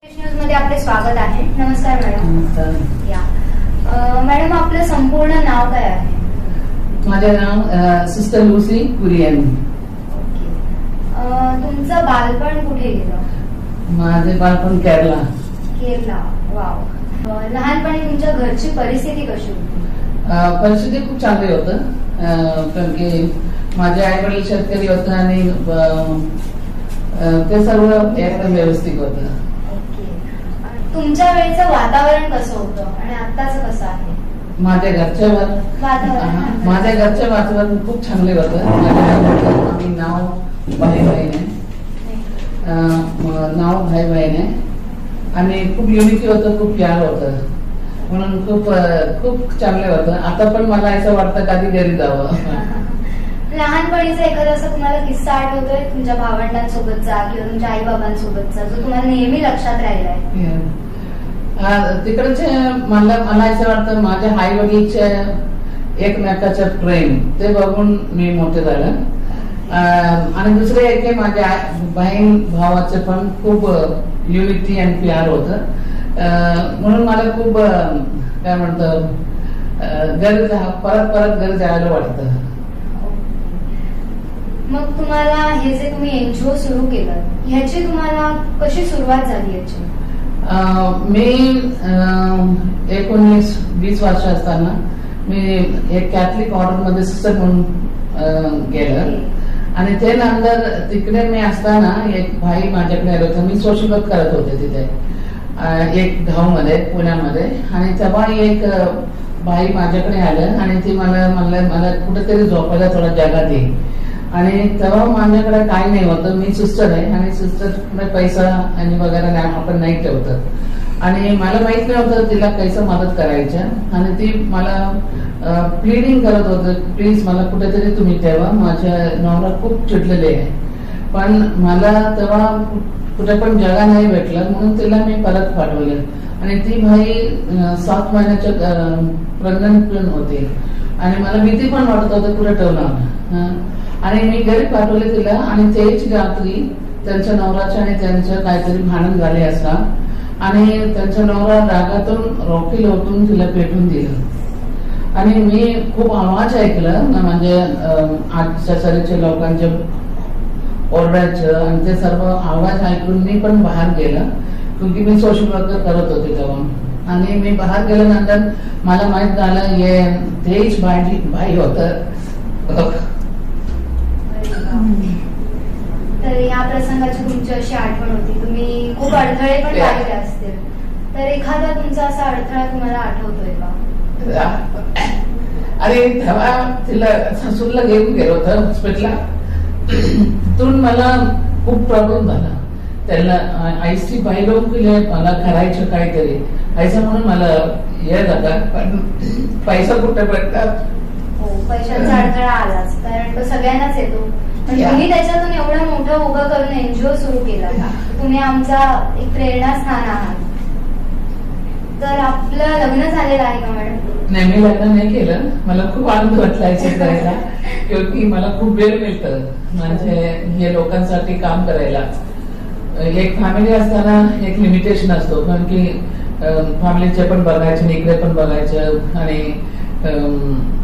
News मध्ये आपले स्वागत आहे. नमस्कार मॅडम. नमस्कार. या मॅडम, आपलं संपूर्ण नाव काय आहे? माझे नाव सिस्टर लुसी कुरियन. ओके. तुमचं बालपण कुठे गेलं? माझे बालपण केरला. केरला. वाव. लहानपणी तुमच्या घरची परिस्थिती कशी होती? परिस्थिती खूप चांगली होतं, कारण की माझे आई वडील शेतकरी होते आणि ते सर्व एकदम व्यवस्थित होतं. ओके. तुमच्या वेळेचं वातावरण कसं होतं आणि आत्ताचं कसं आहे? माझ्या घरच्या वातावरण खूप चांगले होतं. आम्ही नाव भाई बहीण आहे आणि खूप युनिटी होतं, खूप प्यार होतं, म्हणून खूप चांगलं होतं. आता पण मला असं वाटतं कधी घरी जावं. लहानपणीचा एखादा असा तुम्हाला किस्सा आठवतोय तुमच्या भावंडांसोबतचा किंवा तुमच्या आई बाबांसोबतचा जो तुम्हाला नेहमी लक्षात राहिलाय? तिकडचे मला असं वाटतं माझ्या आई वडीलचे एकमेकाचे प्रेम ते बघून मी मोठे झालं. आणि दुसरे एक माझ्या बहीण भावाचे पण खूप युनिटी आणि प्यार होतं, म्हणून मला खूप काय म्हणतं परत घरी जायला वाटतं. मग तुम्हाला हे जे तुम्ही एनजीओ सुरू केलं ह्याची तुम्हाला कशी सुरुवात झाली याची? मी 19-20 वर्ष असताना मी एक कॅथलिक ऑर्डर मध्ये सिस्टर म्हणून गेलं आणि ते नंतर तिकडे मी असताना एक भाई माझ्याकडे आलं होतं. मी सोशल वर्क करत होते तिथे एक गावामध्ये पुण्यामध्ये, आणि तेव्हा एक भाई माझ्याकडे आलं आणि ती मला कुठेतरी झोपायला थोडा जागा दे. आणि तेव्हा माझ्याकडे काही नाही होतं. मी सिस्टर आहे आणि सिस्टरकडे पैसा आणि वगैरे आपण नाही ठेवत आणि मला माहित नव्हतं तिला कैसे मदत करायचं. आणि ती मला प्लीडिंग करत होतं, प्लीज मला कुठेतरी तुम्ही ठेवा, माझ्या नवरा खूप चिडलेले आहे. पण मला तेव्हा कुठे पण जागा नाही भेटलं, म्हणून तिला मी परत पाठवलं. आणि ती भाई 7 महिन्याच्या प्रेग्नंट पण होती आणि मला भीती पण वाटत होतं कुठे ठेवणार. आणि मी घरी पाठवले तिला आणि तेच रात्री त्यांच्या नवऱ्याच्या आणि त्यांचं काहीतरी भांडण झाले असणार आणि त्यांच्या नवरा रागातून रॉकी लोटून तिला पेटून दिलं. आणि मी खूप आवाज ऐकलं म्हणजे आजच्या लोकांचे ओरडायचं आणि ते सर्व आवाज ऐकून मी पण बाहेर गेलं, क्योंकि मी सोशल वर्कर करत होते तेव्हा. आणि मी बाहेर गेल्यानंतर मला माहित झालं हे तेच भाई होतं. तर या प्रसंगाची तुमची अशी आठवण होती, तुम्ही खूप अडथळे पण पाहिले असतील, तर एखादा तुमचा असा अडथळा तुम्हाला आठवतोय का? अरे तेव्हा तिला सासूला घेऊन गेलो होतं हॉस्पिटलला. तिथून मला खूप प्रॉब्लेम झाला. त्यांना आईसी पाहिलं की मला करायचं काहीतरी ऐसा म्हणून मला हे झालं, पण पैसा कुठे भेटतात. हो, पैशाचा अडथळा आलाच, कारण तो सगळ्यांनाच येतो. तुम्ही त्याच्यातून एवढं मोठं उभं करून एनजीओ सुरू केला का? तुम्ही आमचा एक प्रेरणास्थान आहात. तर आपलं लग्न झालेलं आहे का मॅडम? नाही, मी लग्न नाही केलं. मला खूप आनंद वाटला करायला, क्योंकि मला खूप वेळ मिळतं म्हणजे हे लोकांसाठी काम करायला. एक फॅमिली असताना एक लिमिटेशन असतो, कारण की फॅमिलीचे पण बघायचं आणि इकडे पण बघायचं आणि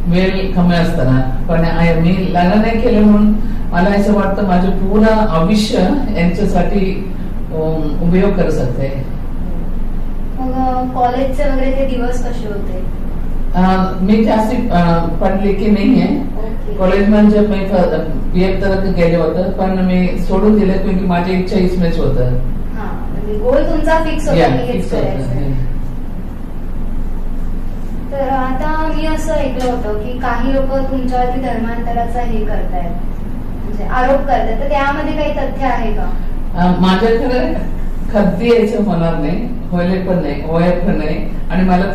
वेळ कमी असताना. पण मी लग्न नाही केलं म्हणून मला असं वाटतं माझं पूर्ण आयुष्य यांच्यासाठी उपयोग करू शकते. मग कॉलेजचे वगैरे ते दिवस कसे होते? मी जास्ती पढ़ लिखी नाही आहे. कॉलेज म्हणजे मी बीएड तक गेले होतं, पण मी सोडून दिलं क्योंकि माझी इच्छा इसमेच होतं. गोल तुमचा फिक्स होता. तर आता मी असं ऐकलं होतं की काही लोक तुमच्यावरती धर्मांतराचा हे करतायत, म्हणजे आरोप करतायत, तर त्यामध्ये काही तथ्य आहे का? माझ्याकडे कधी यायचं होणार नाही, होईल पण नाही, होत पण नाही आणि मला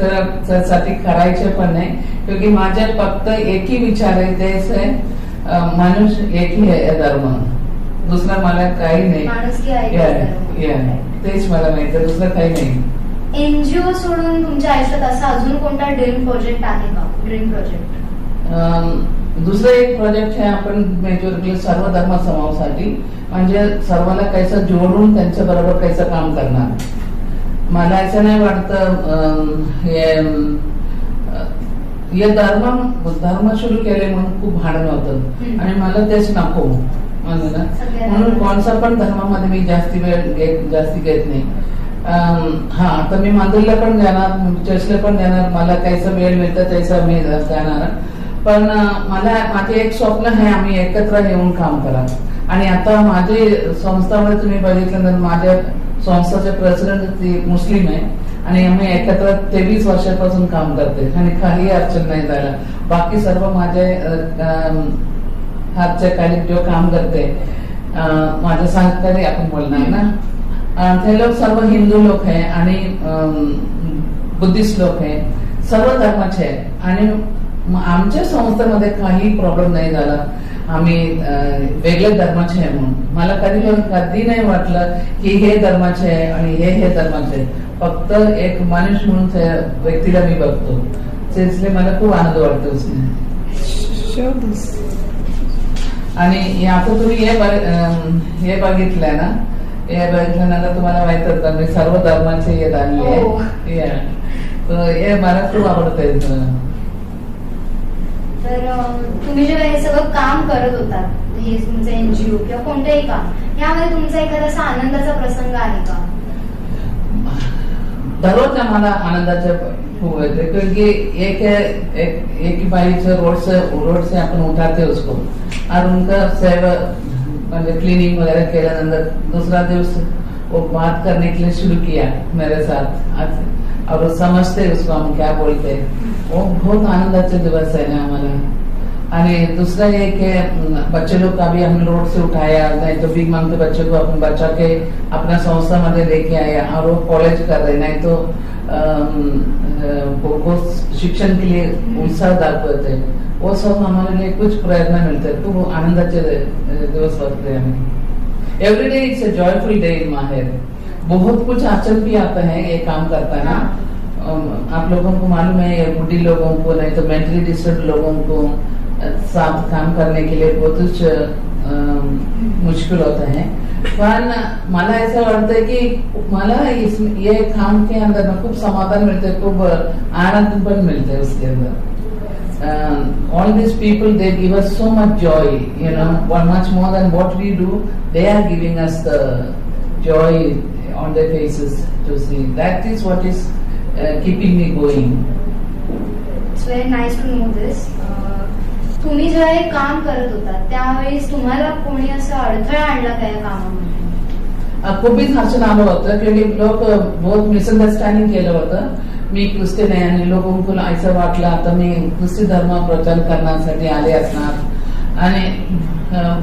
त्यासाठी करायचे पण नाही, क्योंकि माझ्या फक्त एकही विचार आहे, तेच आहे माणूस एकही आहे धर्म, दुसरा मला काही नाही. तेच मला माहिती, दुसरं काही नाही. एनजीओ सोडून तुमच्या आयुष्यात असा अजून कोणता ड्रीम प्रोजेक्ट आहे का? ड्रीम प्रोजेक्ट दुसरं एक प्रोजेक्ट आहे आपण मेजॉरिटी सर्व धर्म समूहासाठी, म्हणजे सर्वांना कैसे जोडून त्यांच्या बरोबर कैसे काम करणार. मला असं नाही वाटतं हे धर्म सुरू केले म्हणून खूप भांडण होतं आणि मला तेच नको म्हणून कोणसा पण धर्मामध्ये मी जास्ती घेत नाही. हा आता मी मंदिरला पण जाणार, चर्चला पण जाणार, मला काहीसा वेळ मिळतं त्याचा मी जाणार. पण मला माझे एक स्वप्न आहे आम्ही एकत्र येऊन काम करा. आणि आता माझी संस्थामध्ये तुम्ही बघितलं तर माझ्या संस्थाचे प्रेसिडेंट ती मुस्लिम आहे आणि आम्ही एकत्र 23 वर्षापासून काम करते आणि काही अडचण नाही झाला. बाकी सर्व माझे हातच्या खाली जो काम करते माझे सहकारी आपण बोलणार ना, ते लोक सर्व हिंदू लोक आहे आणि बुद्धिस्ट लोक आहे, सर्व धर्माचे आहे. आणि आमच्या संस्थेमध्ये काही प्रॉब्लेम नाही झाला. आम्ही वेगळ्या धर्माचे आहे म्हणून मला कधी नाही वाटलं की हे धर्माचे आहे आणि हे धर्माचे आहे. फक्त एक माणूस म्हणून त्या व्यक्तीला मी बघतो, इसलिए मला खूप आनंद वाटतो उसने. आणि आता तुम्ही हे बघितलंय ना, हे बघितल्यानंतर तुम्हाला माहित होतं मी सर्व धर्माचे हे आणले, हे मला खूप आवडतंय. तर तुम्ही जेव्हा हे सगळं काम करत होतात, हे तुमचं एनजीओ किंवा कोणतंही काम, यामध्ये तुमचा एखादा असा आनंदाचा प्रसंग आहे का? दररोज आम्हाला आनंदाचे खूप होते क्योंकि एक बाई रोड से अपन उठाते उसको और उनका सेवा मतलब क्लीनिंग वगैरह केल्यानंतर दूसरा दिवस वो बात करने के लिए शुरू किया मेरे साथ और वो समझते उसको हम क्या बोलते, वो बहुत आनंदाचे दिवस है ना हमारा. आणि दूसरा ये कि बच्चे लोग का भी हम रोड से उठाया, नहीं तो भीख मांगते बच्चे को अपन बच्चा के अपना संस्था मध्ये लेके आया और वो कॉलेज कर रहे, नहीं तो वो शिक्षण के लिए उत्साह दाखवते. वो सब हमारे लिए कुछ प्रेरणा मिलते, तो आनंदाचे दिवस होते हैं. Every day it's a joyful day in माहेर. बहुत कुछ अड़चन भी आता है ये काम करता है ना. आप लोगों को मालूम है बुढ़ी लोगों को नहीं तो मेंटली डिस्टर्ब लोगों को साथ काम करने के लिए बहुत कुछ मुश्किल होता है. पण मला ऐसा वाटतं है कि मला ये काम के अंदर ना खूप समाधान मिलते है, खूप आनंद पण मिलते है उसके अंदर. All these people they give us so much joy, you know, much more than what we do. They are giving us the joy on their faces to see. That is what is keeping me going. It's very nice to know this. तुम्ही जेव्हा हे काम करत होता त्यावेळेस तुम्हाला कोणी असं अडथळा आणला काय कामामध्ये? खूपच अडचण आलं होतं क्योंकि लोक बहुत मिसअंडरस्टँडिंग केलं होतं. मी ख्रिस्ती आहे आणि लोकांना असं वाटलं आता मी ख्रिस्ती धर्म प्रचार करण्यासाठी आले असणार आणि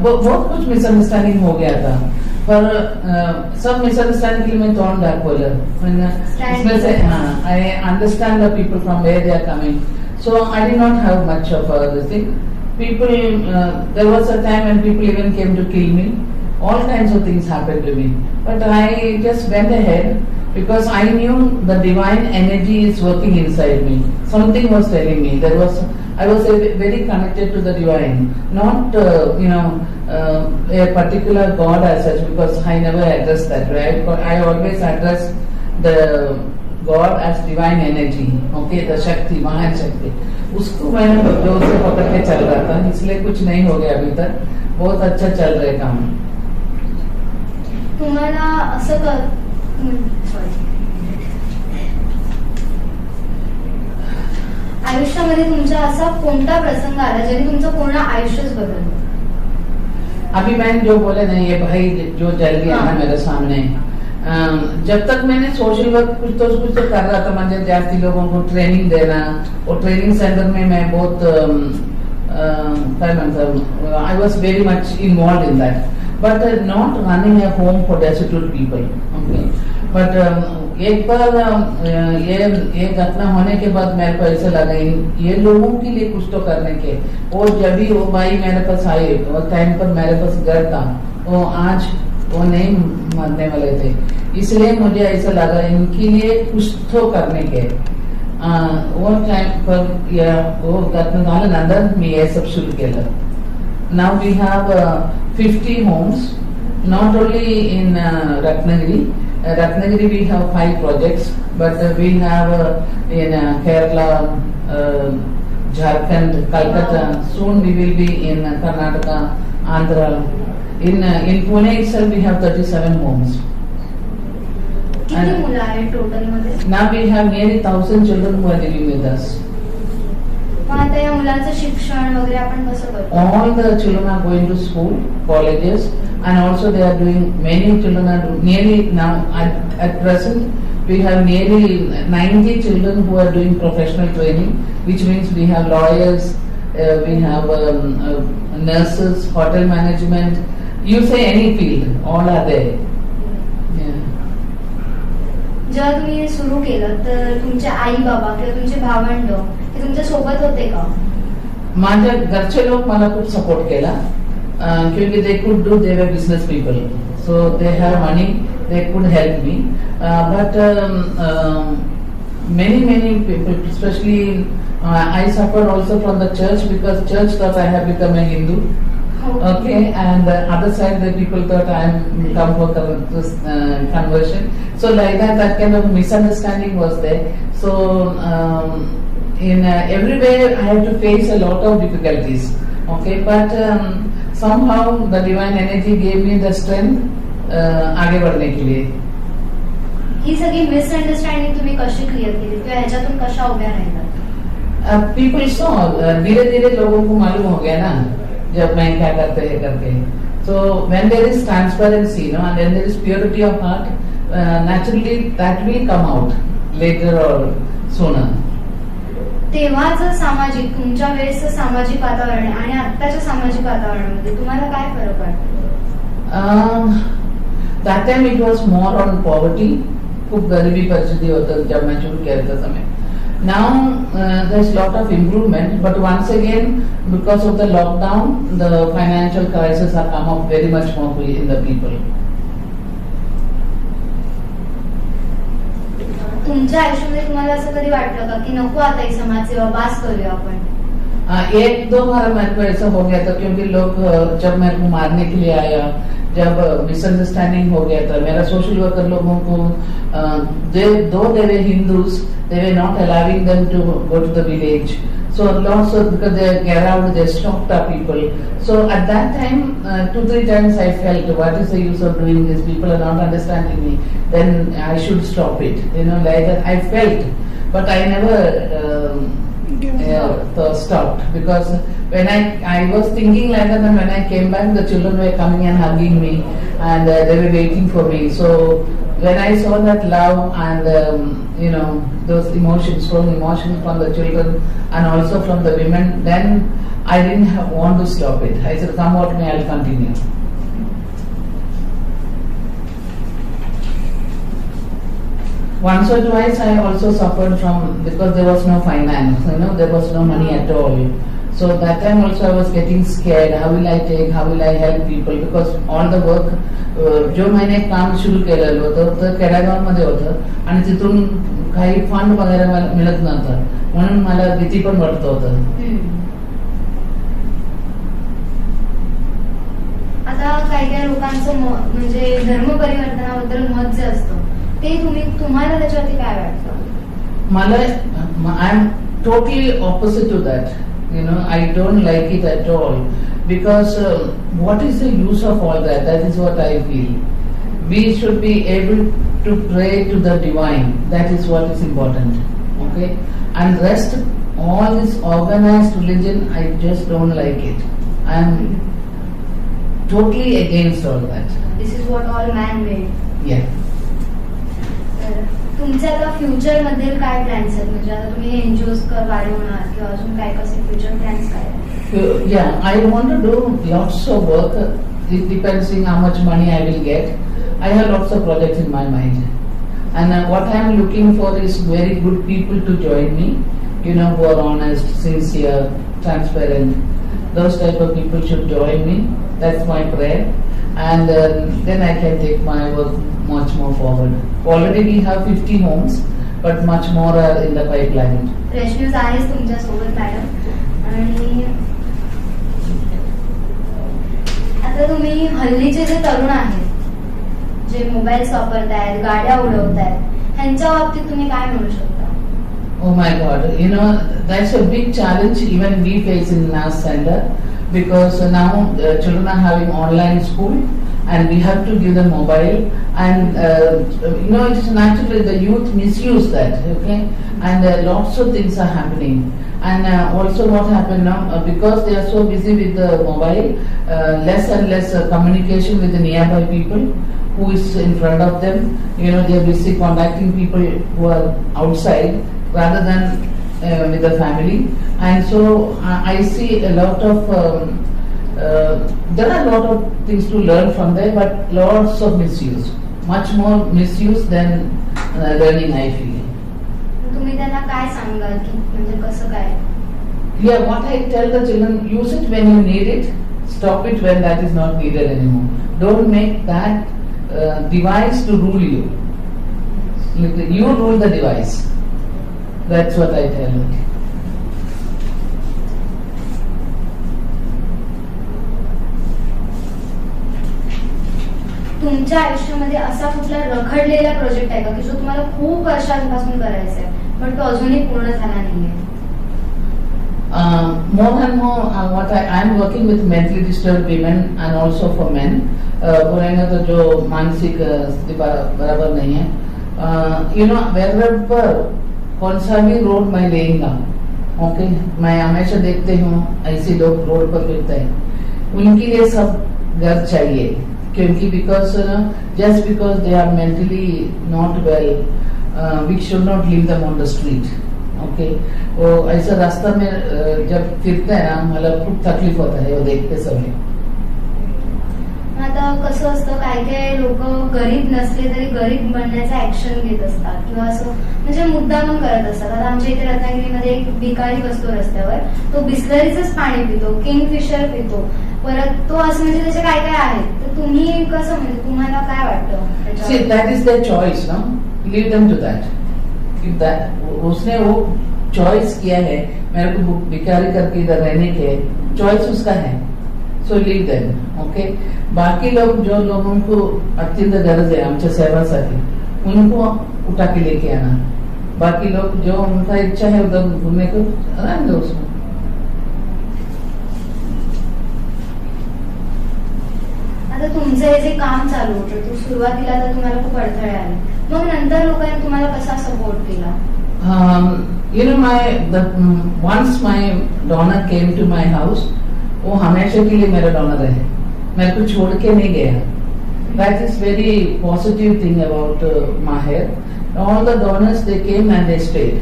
बहुत कुछ मिसअंडरस्टँडिंग हो गया था. पर सब मिसअंडरस्टँडिंग के लिए मैं तोड़ दाखवलं. इसमें से I understand the people from where they are coming. So I did not have much of this thing. People, there was a time when people even came to kill me. All kinds of things happened to me. But I just went ahead because I knew the divine energy is working inside me. Something was telling me. I was very connected to the divine. Not, a particular God as such because I never addressed that, right? But I always addressed the God as divine energy, okay, the शक्ति, महान शक्ति. उसको मैंने जोर से पकड़ के चल रहा था, इसलिए कुछ नहीं हो गया अभी तक. बहुत अच्छा चल रहा है काम. तुम्हाला असं आयुष्यामध्ये तुमचा असा कोणता प्रसंग आला ज्याने तुमचं पूर्ण आयुष्यच बदललं? अभी मैंने जो बोले ना ये भाई जो जल गया ना मेरे सामने, जब तक मैंने सोशल वर्क कुछ तो कर रहा था, म्हणजे जास्ती लोगों को ट्रेनिंग देना और ट्रेनिंग सेंटर में मैं बहुत काय म्हणतात I was very much involve in that but not running a home for destitute people. Okay, but एक बार ये घटना होने के बाद मेरे को ऐसा लगा ये लोगों के लिए कुछ तो करने के. और जब भी वो भाई मेरे पास आए और टाइम पर मेरे पास घर था, वो आज वो नहीं मरने वाले थे, इसलिए मुझे ऐसा लगा इनके लिए कुछ तो करने के. वो टाइम पर वो घटना झाल्यानंतर मी हे सब शुरू केलं. Now we have 50 homes not only in Ratnagiri, Ratnagiri we have 5 projects, but we have in Kerala, Jharkhand, Calcutta. Soon we will be in Karnataka, Andhra. In Pune itself we have 37 homes. किती मुलं आहेत total मध्ये? Now we have nearly 1,000 children who are living with us. मग आता या मुलांचं शिक्षण वगैरे आपण कसं करतो? All the children are going to school, colleges, and also they are doing. Many children are nearly now at present we have nearly 90 children who are doing professional training, which means we have lawyers, we have nurses, hotel management. You say any field, all are there. Yeah. जेव्हा तुम्ही सुरू केलं तर तुमचे आई बाबा किंवा तुमचे भावंड हे तुमच्या सोबत होते का? माझ्या घरचे लोक मला खूप सपोर्ट केला, क्योंकि they could do, they were business people, so they have money, they could help me, but many people, especially I suffered also from the church, because church thought I have become a Hindu. Okay, and the other side the people thought I am come for conversion. So like that kind of misunderstanding was there. So in everywhere I had to face a lot of difficulties. Okay, but somehow the divine energy gave me the strength आगे बढ़ने के लिए. ही सगळी misunderstanding तुम्ही कशी clear केली किंवा ह्याच्यातून कशा उभ्या राहिला? People saw, धीरे धीरे लोगों को मालूम हो गया ना जब मैं क्या करते हैं करके. So when there is transparency, and when there is purity of heart, naturally that will come out later or sooner. तेव्हाचं सामाजिक, तुमच्या वेळेचं सामाजिक वातावरण आणि आत्ताच्या सामाजिक वातावरणामध्ये तुम्हाला काय फरक वाटतो? That time it was more on poverty. खूप गरिबी परिस्थिति होता जब मैं शुरू किया था समय. Now there's lot of improvement, but once again because of the lockdown, the financial crisis have come up very much more in the people. तुमच्या आयुष्यामध्ये तुम्हाला असं कधी वाटलं का की नको आता ही समाजसेवा बास करूया आपण? 1-2 बार मेरे को ऐसा हो गया था, क्योंकि लोग जब मेरे को मारने के लिए आया, जब मिसअंडरस्टैंडिंग हो गया था, मेरा सोशल वर्कर लोगों को they were Hindus, they were not allowing them to go to the village. So lots of, because they get out, they stopped our people. So at that time 2-3 times I felt, what is the use of doing this? People are not understanding me. Then I should stop it. Like that I felt, but I never stopped, because when I was thinking like that, and when I came back, the children were coming and hugging me, and they were waiting for me. So when I saw that love and those emotions, strong emotions from the children and also from the women, then I didn't want to stop it. I said, come what may, I'll continue. Once or twice I also suffered from, because there was no finance, there was no money at all. So that time also I was getting scared. How will I take? How will I help people? Because all the work, जो मैंने काम शुरू केलेलं होतं तर खेडेगाव मध्ये होतं आणि तिथून काही फंड वगैरे मिळत नव्हतं, म्हणून मला भीती पण वाटत होतं. आता काही लोकांचं म्हणजे धर्म परिवर्तनाबद्दल मत जे असतं ते तुम्हाला त्याच्यावरती काय वाटतं? मला I am totally opposite to that. I don't like it at all, because what is the use of all that? That is what I feel. We should be able to pray to the divine. That is what is important. Okay, and rest, all this organized religion, I just don't like it. I am totally against all that. This is what all man made. Yeah. तुमच्या आता future मध्ये काय plans आहेत? म्हणजे आता तुम्ही NGOs वाढवणार किंवा अजून काय कसे फ्युचर प्लॅन्स काय आहेत? Yeah, I want to do lots of work. It depends on how much money I will get. I have lots of projects in my mind, and what I am looking for is very good people to join me. Who are honest, sincere, transparent. Those type of people should join me. That's my prayer, and then I can take my work much more forward. Already we have 50 homes, but much more are in the pipeline. Fresh news आहेच तुमच्या सोबत madam. आणि आता तुम्ही हल्लीचे जे तरुण आहेत जे mobiles वापरतायत, गाड्या उडवतायत, ह्यांच्या बाबतीत तुम्ही काय म्हणू शकता? Oh my God, that's a big challenge even we face in Mass Center, because now children are having online school and we have to give them mobile, and it's naturally the youth misuse that, okay, and lots of things are happening. And also what happened now, because they are so busy with the mobile, less and less communication with the nearby people who is in front of them. They are busy contacting people who are outside rather than with the family. And so I see a lot of there are a lot of things to learn from there, but lots of misuse, much more misuse than learning, I feel. तुम्ही त्यांना काय सांगाल की म्हणजे कसं काय? Yeah, what I tell the children, use it when you need it, stop it when that is not needed anymore. Don't make that device to rule you. You rule the device. That's what I tell them. तुमच्या आयुष्यामध्ये असा कुठला रखडलेला project आहे का की जो तुम्हाला खूप वर्षांपासून करायचा आहे पण तो अजूनही पूर्ण झाला नाहीये? More and more, what I'm working with mentally disturbed women and also for men. बोलेंगे तो जो मानसिक स्थिति बराबर नहीं है, wherever कौन सा भी रोड मैं लेगा, ओके, मैं हमेशा देखते हूँ ऐसे लोग रोड पर फिरते हैं, उनके लिए सब घर चाहिए, क्योंकि just because they are mentally not well, we should not leave them on the street. Okay, वो ऐसा रास्ता में जब फिरते हैं ना, मतलब खूप तकलीफ होता है वो देखते समय. आता कसं असतं, काय काय लोक गरीब नसले तरी गरीब बनण्याचा ऍक्शन घेत असतात किंवा असं म्हणजे मुद्दामून करत असतात. आता आमच्या इथे रत्नागिरीमध्ये एक भिकारी बसतो रस्त्यावर, तो बिस्लरीचंच पाणी पितो, किंगफिशर पितो, परत तो असं म्हणजे त्याचे काय काय आहेत. तर तुम्ही कसं, म्हणजे तुम्हाला काय वाटतं? See, that is their choice, no? Leave them to that. उसने वो चॉइस किया है, मेरे को भिखारी करके इधर रहने के, चॉइस उसका है, सो लीव देम, ओके. बाकी लोग जो लोगों को अत्यंत गरज है आमच्या सेवासाठी, उनको उठा के लेके आना. बाकी लोग जो उनका इच्छा है उधर घूमने को, रहने दो उसको. आता तुमचं हे जे काम चालू होतं, तो सुरुवातीला तर तुम्हाला खूप अडथळे आले, मग नंतर लोकांनी तुम्हाला कसा सपोर्ट केला? Once my donor came to my house, वो हमेशा के लिए मेरा डोनर है, मेरे को छोड़ के नहीं गया. That is very positive thing about Maher. All the donors they came and they stayed.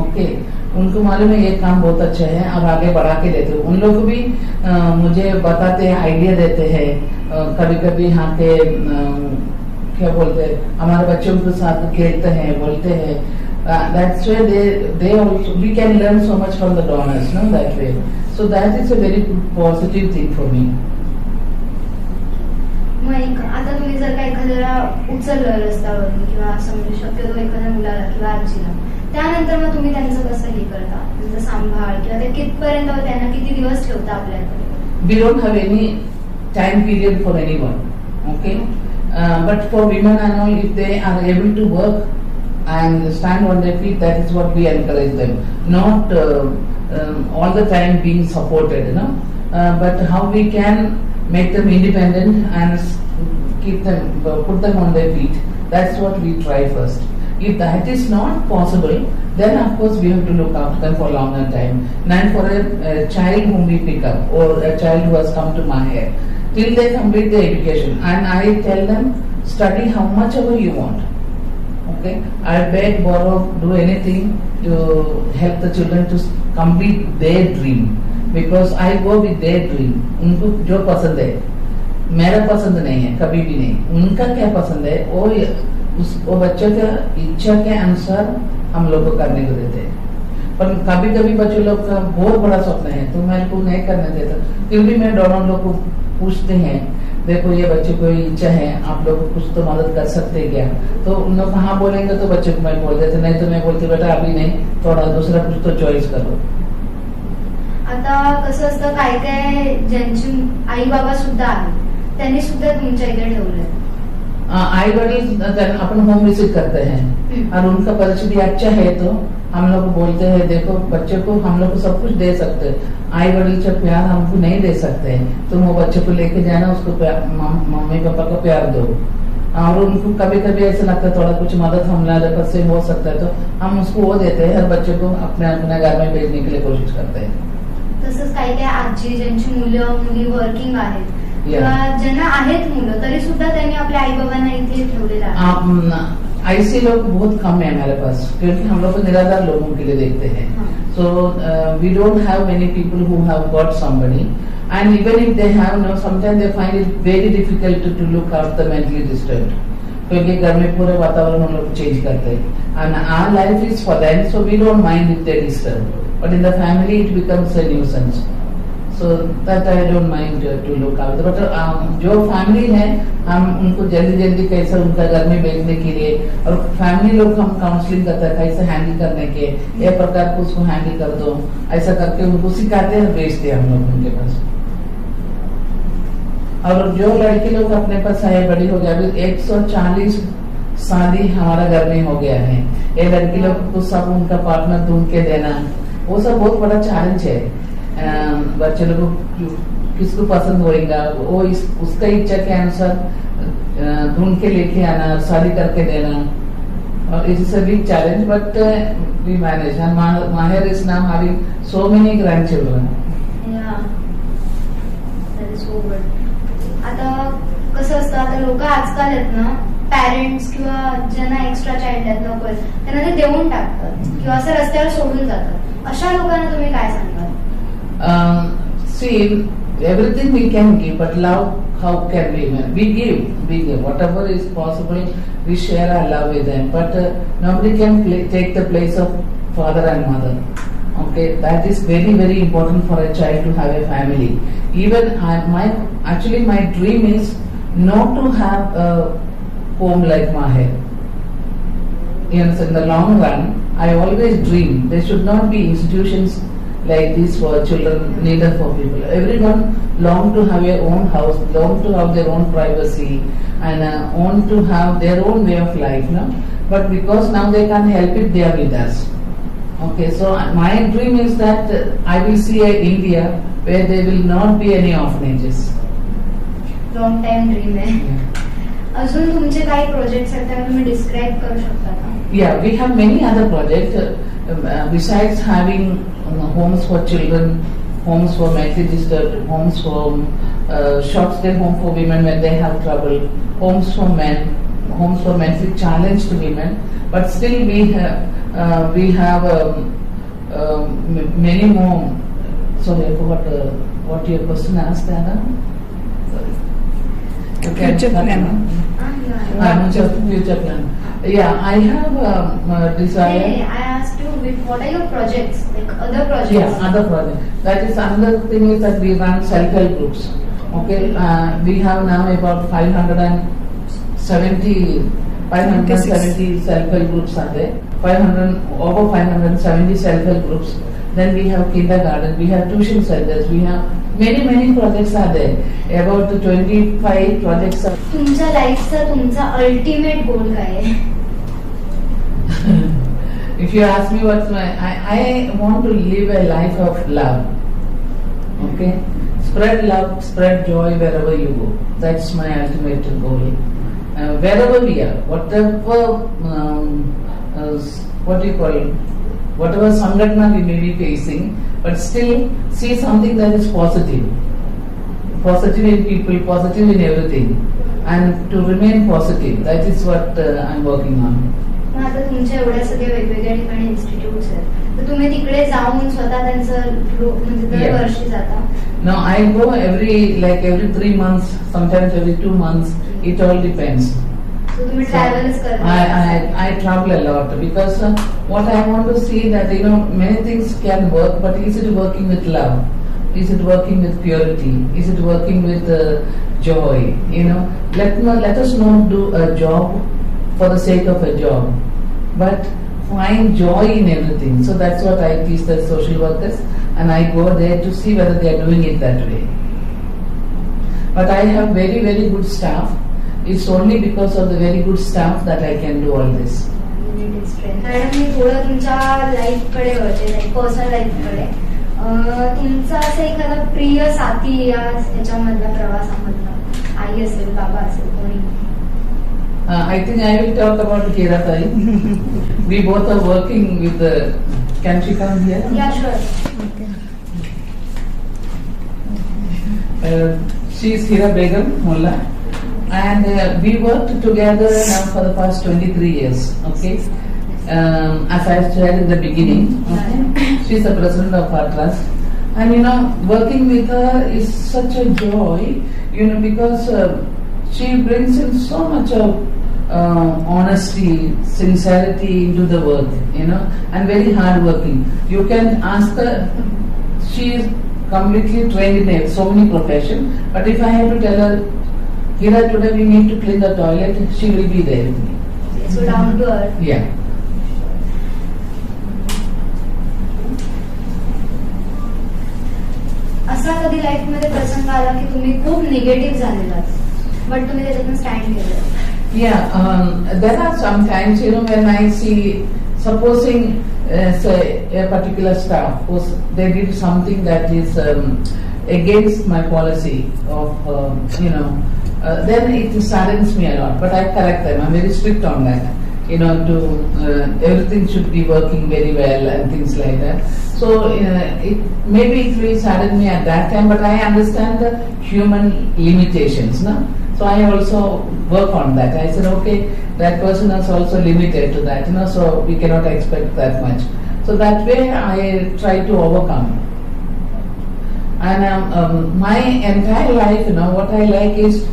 Okay. उनको मालूम है ये काम बहुत अच्छा है, अब आगे बढ़ा के लेते हैं. उन लोग भी मुझे बताते हैं, आइडिया देते हैं. कभी कभी यहाँ के क्या बोलते हैं, हमारे बच्चों के साथ खेलते हैं, बोलते हैं. That's why they also, we can learn so much from the donors, no, that way. So that is a very positive thing for me. मग आता तुम्ही जर का एखाद्याला उचललं रस्त्यावरून किंवा असं म्हणजे शक्यतो एखाद्या मुलाला किंवा आजीला, त्यानंतर मग तुम्ही त्यांचं कसं हे करता, त्यांचं सांभाळ किंवा ते कितपर्यंत त्यांना किती दिवस ठेवता आपल्याकडे? We don't have any time period for anyone, okay. But for women and all, if they are able to work and stand on their feet, that is what we encourage them. Not all the time being supported, but how we can make them independent and keep them, put them on their feet. That's what we try first. If that is not possible, then of course we have to look after them for a longer time. And for a child whom we pick up, or a child who has come to Maher, till they complete their education, and I tell them, study how much ever you want. Okay, I beg, borrow, do anything to help the children to complete their dream, because I go with their dream. उनको जो पसंद है, मेरा पसंद नहीं है, कभी भी नहीं. उनका क्या पसंद है, वो बच्चों के इच्छा के अनुसार हम लोग को करने को देते हैं. पर कभी कभी बच्चों लोग का बहुत बड़ा स्वप्न है, तो मैं को नहीं करने देता. फिर भी मैं दोनों लोग को पूछते हैं, देखो ये बच्चे को इच्छा है, आप लोग कुछ तो मदद कर सकते क्या? तो उन लोग हाँ बोलेंगे तो बच्चे को मैं बोल देते, नहीं तो मैं बोलती बेटा अभी नहीं, थोड़ा दूसरा कुछ तो चॉइस करो. आता कसं असतं, काय काय ज्यांची आई बाबा सुद्धा आहेत त्यांनी सुद्धा तुमच्या इथे ठेवलंय? आई वडील अपन होम विजिट करते हैं और उनका परिस्थिति अच्छा है तो हम लोग बोलते हैं देखो बच्चे को हम लोग को सब कुछ दे सकते हैं, आई वडील का प्यार हमको नहीं दे सकते हैं, तुम वो बच्चे को लेके जाना, उसको मम्मी पापा का प्यार दो। और उनको कभी कभी ऐसा लगता है थोड़ा कुछ मदद हमारे पास से हो सकता है तो हम उसको वो देते हैं, हर बच्चे को अपने अपने घर में भेजने के लिए कोशिश करते हैं। तसंच काही काही आजी ज्यांची मुलं मुली वर्किंग आहेत किंवा ज्यांना आहेत मुलं तरी सुद्धा त्यांनी आपल्या आई बाबांना इथे ठेवलेलं आहे। ऐसे लोग बहुत कम है हमारे पास, क्योंकि हम लोग को निराधार लोगों के लिए देखते हैं। So we don't have many people who have got somebody, and even if they have, no, sometimes they find it very difficult to look after the mentally disturbed, क्योंकि घर में पूरे वातावरण हम लोग चेंज करते हैं। and our life is for them, so we don't mind if they disturb, but in the family it becomes a nuisance, so that I don't mind to look after, but जो family है हम उनको जल्दी जल्दी कैसे उनका घर में भेजने के लिए, और फैमिली लोग हम काउंसलिंग करते हैं कैसे हैंडल करने के, ये प्रकार को उसको हैंडल कर दो, ऐसा करके उनको सिखाते हैं, भेजते हैं हम लोग उनके पास। और जो लड़की लोग अपने पास आए बड़ी हो गया, अभी 140 शादी हमारा घर में हो गया है, ये लड़की लोग को सब उनका पार्टनर ढूंढ के देना, वो सब बहुत बड़ा चैलेंज है। बच्चे लोग को किसको पसंद होएगा वो उसका इच्छा के अनुसार ढूंढ के लेके आना, शादी करके देना, और it is a big challenge, but we manage. And Maher is now having so many grandchildren. Yeah, that is so good. आता कसं असतं, आता लोक आजकाल आहेत ना, पॅरेंट्स किंवा ज्यांना एक्स्ट्रा चाइल्ड आहेत नको त्यांना ते देऊन टाकतात किंवा असं रस्त्यावर सोडून जातात, अशा लोकांना तुम्ही काय सांगाल? See, everything we can give, but love, how can we? We give whatever is possible. We share our love with them, but nobody can take the place of father and mother. Okay, that is very very important for a child to have a family. Even my dream is not to have a home like Maher. You know, so in the long run, I always dream there should not be institutions like this for children, neither for people. Everyone long to have their own house, long to have their own privacy, and want to have their own way of life. No, but because now they can't help it, they are with us. Okay, so my dream is that I will see a India where there will not be any orphanages. Long time dream आहे. अजून तुमचे काही projects आहेत त्या तुम्ही describe करू शकता का? Yeah, we have many other projects besides having homes for children, homes for mentally disturbed, homes for short stay home for women when they have trouble, homes for men, homes for mentally challenged women. But still we have many more. Sorry, I forgot what your question asked, Anna. Sorry. Future plan. Future plan. Yeah, I have a desire. I asked you, what are your projects, like other projects? Yeah, other projects. That is another thing is that we run self-help groups. Okay, we have now about 570 self-help groups are there. Over 570 self-help groups. Then we have kindergarten, we have tuition centers, we have many projects are there. About 25 projects are. तुमच्या लाईफचा तुमचा ultimate goal काय आहे? If you ask me what's I want to live a life of love. Okay, spread love, spread joy wherever you go. That's my ultimate goal. Wherever we are, whatever what do you call it? Whatever sangatna we may be facing, but still see something that is positive. Positive in people, positive in everything, and to remain positive. That is what I'm working on. मग आता तुमच्या एवढ्या सगळ्या वेगवेगळ्या ठिकाणी institutes आहेत, तर तुम्ही तिकडे जाऊन स्वतः त्यांचं म्हणजे दरवर्षी जाता? No, I go every 3 months, sometimes every 2 months. It all depends. So तुम्ही ट्रॅव्हल्स करता? I travel a lot because what I want to see that many things can work, but is it working with love? Is it working with purity? Is it working with joy? Let us not do a job for the sake of a job, but find joy in everything. So that's what I teach the social workers, and I go there to see whether they are doing it that way. But I have very very good staff. It's only because of the very good staff that I can do all this. Madam मी थोडं तुमच्या life कडे वळते, personal life कडे. तुमचा असं एखादा प्रिय साथी याच्यामधला प्रवासामधला, आई असेल, बाबा असेल, कोणी? I think I will talk about Kiratai. We both are working with the. Can she come here? Yeah, sure. She is Hira Begum Mullah, and we worked together now for the past 23 years. Okay, as I said in the beginning, okay? She is the president of our trust, and working with her is such a joy, because she brings in so much of honesty, sincerity into the work, and very hard working. You can ask her. She is completely trained in so many professions, but if I have to tell her, Hira, today we need to clean the toilet, she will be there with me. So down to earth. Yeah. असा कधी life मध्ये प्रसंग आला की तुम्ही खूप negative झालेलात, but तुम्ही त्याच्यातून स्टँड केलं? Yeah, there are some times, when I see, supposing say a particular staff, they did something that is against my policy of, then it saddens me a lot. But I correct them. I'm very strict on that. Everything should be working very well and things like that. So maybe it will sadden me at that time, but I understand the human limitations, no? So I also work on that. I said, okay, that person is also limited to that, so we cannot expect that much. So that way I try to overcome. And my entire life, what I like is,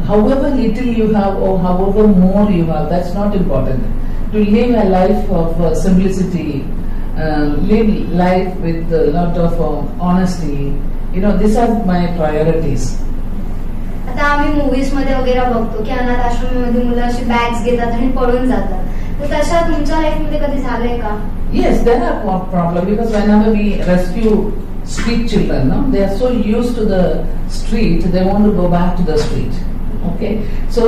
however little you have or however more you have, that's not important. To live a life of simplicity, live life with a lot of honesty, these are my priorities. आता आम्ही movies मध्ये वगैरे बघतो की अनाथ आश्रमामध्ये मुलं अशी बॅग्स घेतात आणि पळून जातात, तर तशा तुमच्या लाईफ मध्ये कधी झालंय का? Yes, there are problems because whenever we rescue street children, they are so used to the street, they want to go back to the street. Okay, so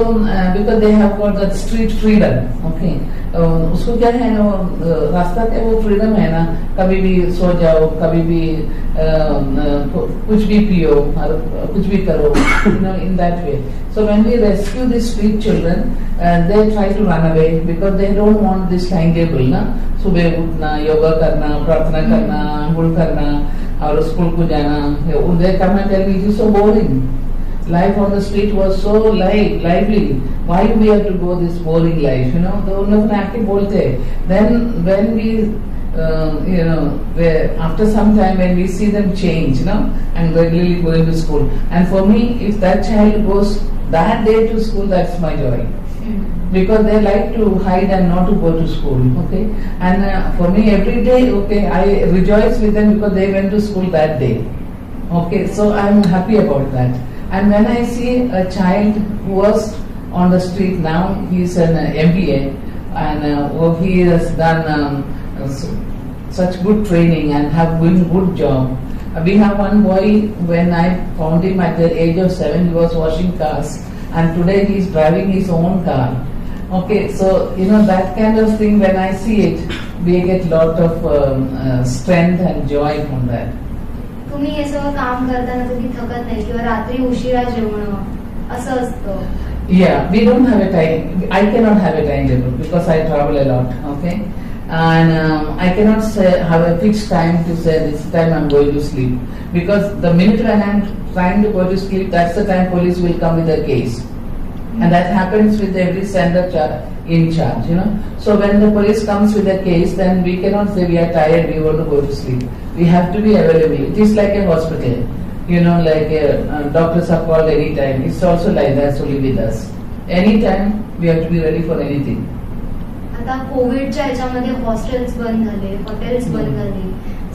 because they have got that street freedom. Okay, उसको क्या है ना, रास्ता का वो freedom है ना, कभी भी सो जाओ, कभी भी कुछ भी पियो, कुछ भी करो, in that way. So when we rescue these street children, they try to run away because they don't want this timetable, ना, सुबह उठना, योगा करना, प्रार्थना करना, अंगुल करना, और स्कूल को जाना. They come and tell me, it is so boring. Life on the street was so lively. Why we have to go this boring life? तो उन लोग आके बोलते. Then when we, after some time when we see them change, and regularly going to school. And for me, if that child goes that day to school, that's my joy. Because they like to hide and not to go to school. Okay, and for me every day, okay, I rejoice with them because they went to school that day. Okay, so I'm happy about that. And when I see a child who was on the street, now he is an MBA, and he has done such good training and have doing good job. We have one boy, when I found him at the age of 7, he was washing cars, and today he is driving his own car. Okay, so that kind of thing, when I see it, we get lot of strength and joy from that. तुम्ही हे सगळं काम करताना कधी थकत नाही किंवा रात्री उशिरा जेवणं असं असतं? Yeah, we don't have a time. I cannot have a timetable because I travel a lot. Okay, and I cannot have a fixed time to say this time I'm going to sleep, because the minute when I'm trying to go to sleep, that's the time police will come with a case. And that happens with every center in charge, So when the police comes with a case, then we cannot say we are tired, we want to go to sleep. We have to be available. It is like a hospital, like doctors are called any time. It's also like that only with us. Anytime we have to be ready for anything. आता कोविडच्या ह्याच्यामध्ये hostels बंद झाले, hotels बंद झाले,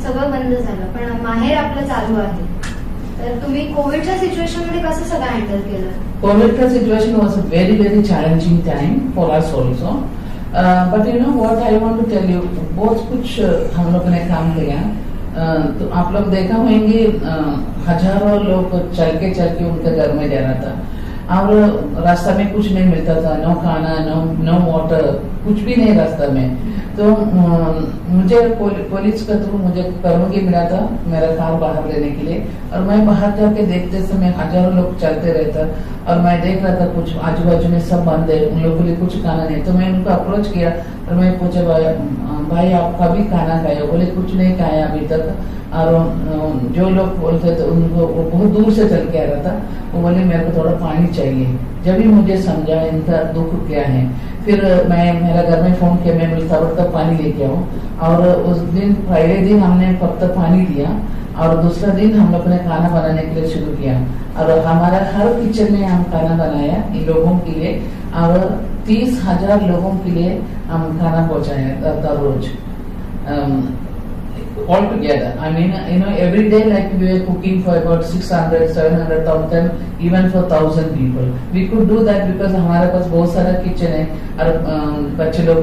सगळं बंद झालं, पण माहेर आपलं चालू आहे. तर तुम्ही कोविडच्या सिच्युएशन मध्ये कसं सगळं हँडल केलं? COVID situation was a very, very challenging time for us also. But what I want to tell you, बहुत कुछ हम लोग ने काम किया. तो आप लोग देखा होंगे हजारों लोग चल के उनके घर में जाना था. और रास्ता में कुछ नहीं मिलता था, नो खाना, नो वाटर, कुछ भी नहीं रास्ता में। तो मुझे पुलिस के थ्रू मुझे परमिट मिला था मेरा कार बाहर लेने के लिए, और मैं बाहर जाके देखते समय हजारों लोग चलते रहता, और मैं देख रहा था कुछ आजू बाजू में सब बंद है, उन लोगों के लिए कुछ खाना नहीं। तो मैं उनको अप्रोच किया और मैं पूछा, भाई आप कभी खाना खाए? बोले कुछ नहीं खाया अभी तक। और जो लोग बोलते थे उनको, वो बहुत दूर से चल के आ रहा था, वो बोले मेरे को थोड़ा पानी चाहिए। जब भी मुझे समझा इनका दुख क्या है, फिर मैं मेरा घर में फोन किया, मैं बोलता तब पानी लेके आऊँ। और उस दिन पहले दिन हमने फक्त पानी दिया, और दूसरा दिन हम लोग ने खाना बनाने के लिए शुरू किया, और हमारा हर किचन में हम खाना बनाया इन लोगों के लिए, और 30,000 लोगों के लिए हम खाना पहुंचाया हर रोज। All together, I mean, every day like we were cooking for about 600, 700,000, even for 1,000 people. We could do that because हमारे पास बहुत सारा किचन है, और बच्चे लोग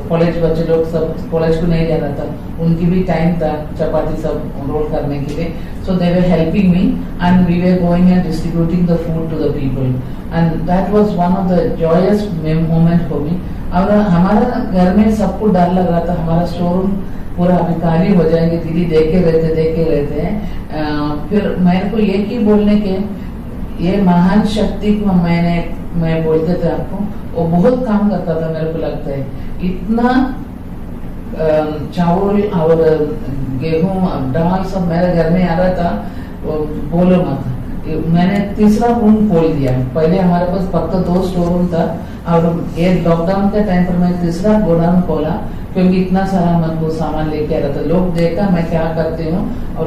कॉलेज बच्चे लोग सब कॉलेज को नहीं जाना था, उनकी भी टाइम था चपाती सब रोल करने के लिए। So they were helping me, and we were going and distributing the food to the people, and that was one of the joyous moment for me. और हमारा घर में सबको डर लग रहा था, हमारा स्टोर पूरा अभी खाली हो जाएंगे, दीदी देखे रहते हैं। फिर मेरे को एक ही बोलने के, ये महान शक्ति को मैं बोलते थे आपको, वो बहुत काम करता था। मेरे को लगता है इतना चावल और गेहूं दाल सब मेरे घर में आ रहा था, बोलो मत। मैंने तीसरा रूम खोल दिया। पहले हमारे पास फक्त 2 स्टोर रूम था, और ये लॉकडाउन के टाइम पर मैं तीसरा गोदाम खोला, क्योंकि इतना सारा मैं सामान लेके आ रहा था। लोग देखा मैं क्या करती हूँ, और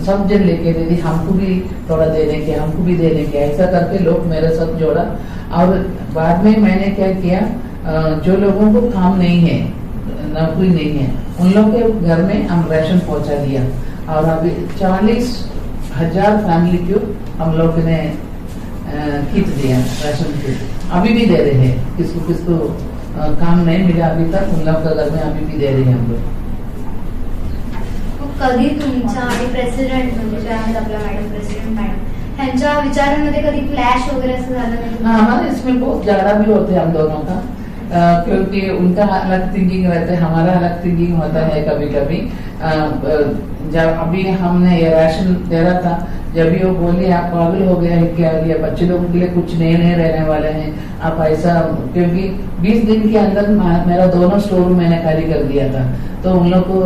सब जन लेके दीदी हमको भी थोड़ा देने के, हमको भी देने के, ऐसा करके लोग मेरे साथ जोड़ा। और बाद में मैंने क्या किया, जो लोगों को काम नहीं है, नौकरी नहीं है, उन लोग के घर में हम राशन पहुंचा दिया, और अभी 40,000 फैमिली को हम लोग ने किट दिया, राशन किट। अभी भी दे रहे हैं, किसको काम नहीं मिला अभी तक, उन लोग का घर में अभी भी दे रहे हैं हम लोग। कधी तुमच्या आणि प्रेसिडेंट म्हणजे काय म्हणतात आपल्या मॅडम, प्रेसिडेंट मॅडम, ह्यांच्या विचारांमध्ये कधी क्लॅश वगैरे असं झालं नाही? हमारे इसमें बहुत झगड़ा भी होते हैं हम दोनों का, क्योंकि उनका अलग थिंकिंग रहता है, हमारा अलग थिंकिंग होता है कभी कभी। जब अभी हमने ये राशन दे रहा था, जब भी वो बोली आप पागल हो गया है क्या, लिया बच्चे लोगों के लिए कुछ नए रहने वाले हैं आप ऐसा, क्योंकि 20 दिन के अंदर मेरा दोनों स्टोर रूम मैंने खाली कर दिया था। तो उन लोग को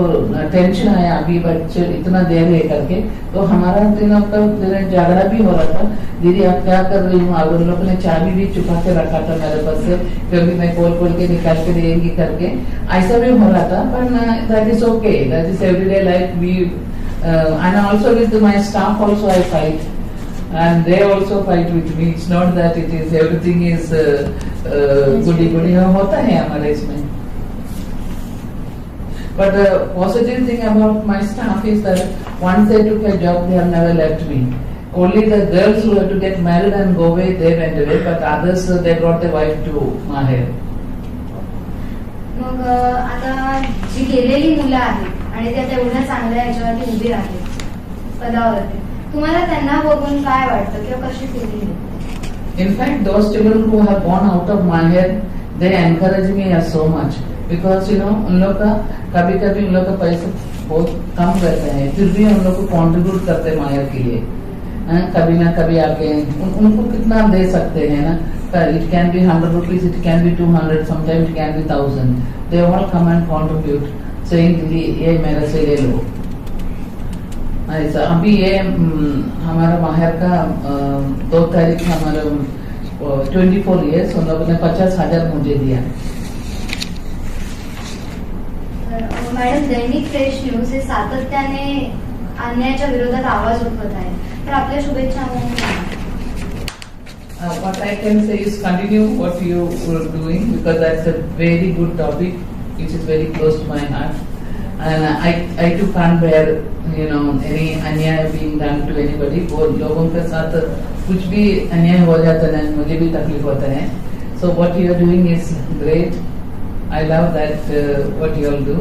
टेंशन आया, अभी बच्चे इतना देर है करके। तो हमारा दिनों का झगड़ा भी हो रहा था, दीदी आप क्या कर रही हूँ। और उन लोग ने चाबी भी चुका के रखा था मेरे पास से, क्योंकि मैं खोल के निकाल के देंगी करके, ऐसा भी हो रहा था। पर that is okay, that is everyday life. We and also with my staff also I fight, and they also fight with me. It's not that it is everything is goody होता है हमारे इसमें। But the positive thing about my staff is that once they took a job, they have never left me. Only the girls who had to get married and go away, they went away, but others they brought their wife to Maher. मग आता जी गेलेली मुलं आहेत आणि त्या तेवढ्या चांगल्या याच्यावरती उभी आहेत पदावरती, तुम्हाला त्यांना बघून काय वाटतं किंवा कशी फिलिंग येते? In fact, those children who have gone out of Maher, they encourage me so much, because उन लोग का कभी उन लोग का पैसा बहुत कम रहते हैं, फिर भी उन लोग को कंट्रीब्यूट करते हैं मायर के लिए। कभी ना कभी आके उनको कितना दे सकते हैं ना, it can be 100 rupees, it can be 200, sometimes it can be 1,000. They all come and contribute, saying दीदी ये मेरे से ले लो। ऐसा अभी ये हमारा माहर का 2 तारीख हमारे 24 years, उन लोगों ने 50,000 मुझे दिया। मॅडम, दैनिक फ्रेश न्यूज हे सातत्याने अन्यायाच्या विरोधात आवाज उठवत आहे, तर आपल्या शुभेच्छा म्हणून what I can say is continue what you were doing, because that's a very good topic which is very close to my heart, and I too can't bear any अन्याय being done to anybody। वो लोगों के साथ कुछ भी अन्याय हो जाता है मुझे भी तकलीफ होता है। So what you are doing is great, I love that what you all do।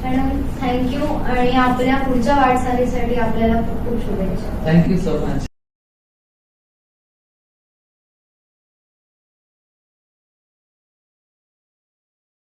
Madam thank you, आणि आपल्या पुढच्या वाटचालीसाठी आपल्याला खूप खूप शुभेच्छा। Thank you so much।